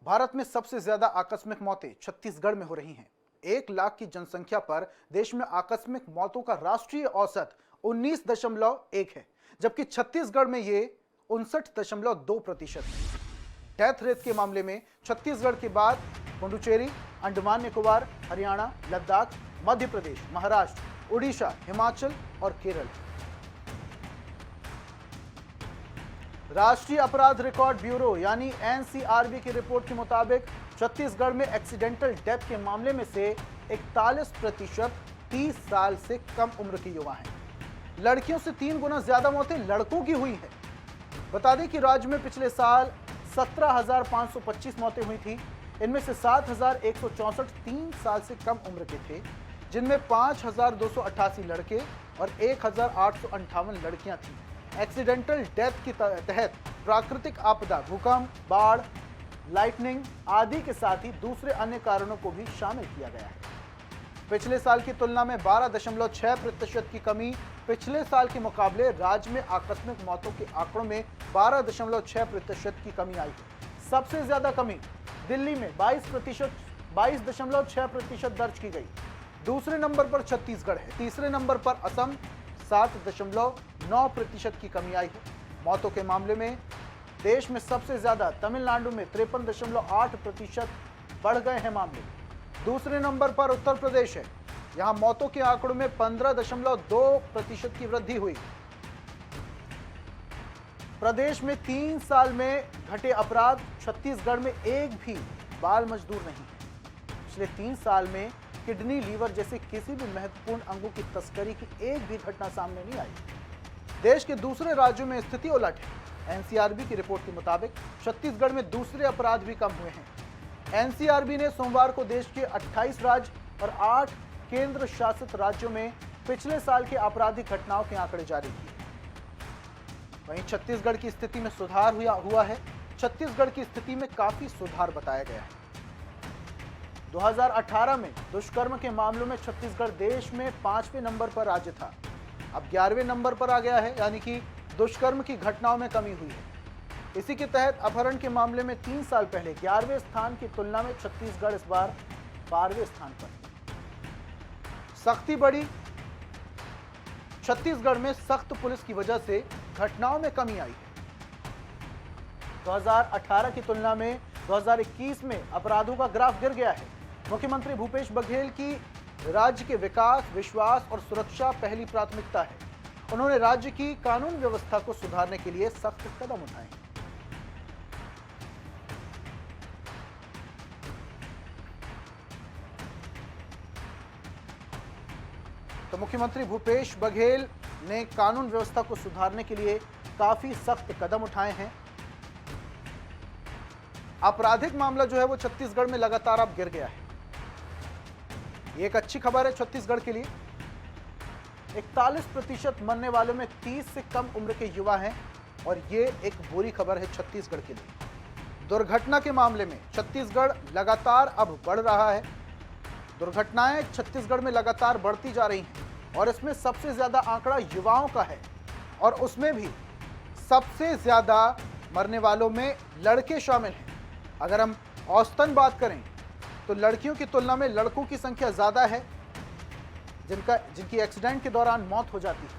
भारत में सबसे ज्यादा आकस्मिक मौतें छत्तीसगढ़ में हो रही हैं। 1 लाख की जनसंख्या पर देश में आकस्मिक मौतों का राष्ट्रीय औसत 19.1 है, जबकि छत्तीसगढ़ में ये 59.2% है। डेथ रेट के मामले में छत्तीसगढ़ के बाद पुडुचेरी, अंडमान निकोबार, हरियाणा, लद्दाख, मध्य प्रदेश, महाराष्ट्र, उड़ीसा, हिमाचल और केरल। राष्ट्रीय अपराध रिकॉर्ड ब्यूरो यानी एनसीआरबी की रिपोर्ट के मुताबिक छत्तीसगढ़ में एक्सीडेंटल डेथ के मामले में से 41% 30 साल से कम उम्र के युवा हैं। लड़कियों से 3 गुना ज्यादा मौतें लड़कों की हुई हैं। बता दें कि राज्य में पिछले साल 17,525 मौतें हुई थी। इनमें से 7,164 3 साल से कम उम्र के थे, जिनमें 5,288 लड़के और 1,858 लड़कियां थीं। एक्सीडेंटल डेथ के तहत प्राकृतिक आपदा, भूकंप, बाढ़, लाइटनिंग आदि के साथ ही दूसरे अन्य कारणों को भी शामिल किया गया है। पिछले साल की तुलना में 12.6% की कमी। पिछले साल के मुकाबले राज्य में आकस्मिक मौतों के आंकड़ों में 12.6% की कमी आई है। सबसे ज्यादा कमी दिल्ली में 22.6% दर्ज की गई। दूसरे नंबर पर छत्तीसगढ़ है। तीसरे नंबर पर असम 7.9% की कमी आई है। मौतों के मामले में देश में सबसे ज्यादा तमिलनाडु में 53.8% बढ़ गए हैं मामले। दूसरे नंबर पर उत्तर प्रदेश है। यहां मौतों के आंकड़ों में 15.2% की वृद्धि हुई। प्रदेश में 3 साल में घटे अपराध। छत्तीसगढ़ में एक भी बाल मजदूर नहीं है। पिछले 3 साल में किडनी, लीवर जैसे किसी भी महत्वपूर्ण अंगों की तस्करी की एक भी घटना सामने नहीं आई। देश के दूसरे राज्यों में स्थिति उलट है। एनसीआरबी की रिपोर्ट के मुताबिक छत्तीसगढ़ में दूसरे अपराध भी कम हुए हैं। एनसीआरबी ने सोमवार को देश के 28 राज्य और 8 केंद्र शासित राज्यों में पिछले साल के आपराधिक घटनाओं के आंकड़े जारी किए। वहीं छत्तीसगढ़ की स्थिति में सुधार हुआ है। छत्तीसगढ़ की स्थिति में काफी सुधार बताया गया है। 2018 में दुष्कर्म के मामलों में छत्तीसगढ़ देश में 5वें नंबर पर राज्य था। अब 11वें नंबर पर आ गया है, यानी कि दुष्कर्म की घटनाओं में कमी हुई है। इसी के तहत अपहरण के मामले में 3 साल पहले 11वें स्थान की तुलना में छत्तीसगढ़ इस बार 12वें स्थान पर। सख्ती बढ़ी। छत्तीसगढ़ में सख्त पुलिस की वजह से घटनाओं में कमी आई है। 2018 की तुलना में 2021 में अपराधों का ग्राफ गिर गया है। मुख्यमंत्री भूपेश बघेल की राज्य के विकास, विश्वास और सुरक्षा पहली प्राथमिकता है। उन्होंने राज्य की कानून व्यवस्था को सुधारने के लिए सख्त कदम उठाए हैं। तो मुख्यमंत्री भूपेश बघेल ने कानून व्यवस्था को सुधारने के लिए काफी सख्त कदम उठाए हैं। आपराधिक मामला जो है वो छत्तीसगढ़ में लगातार अब गिर गया है। ये एक अच्छी खबर है छत्तीसगढ़ के लिए। 41% मरने वालों में 30 से कम उम्र के युवा हैं और ये एक बुरी खबर है छत्तीसगढ़ के लिए। दुर्घटना के मामले में छत्तीसगढ़ लगातार अब बढ़ रहा है। दुर्घटनाएं छत्तीसगढ़ में लगातार बढ़ती जा रही हैं और इसमें सबसे ज्यादा आंकड़ा युवाओं का है और उसमें भी सबसे ज्यादा मरने वालों में लड़के शामिल हैं। अगर हम औसतन बात करें तो लड़कियों की तुलना में लड़कों की संख्या ज्यादा है जिनकी एक्सीडेंट के दौरान मौत हो जाती है।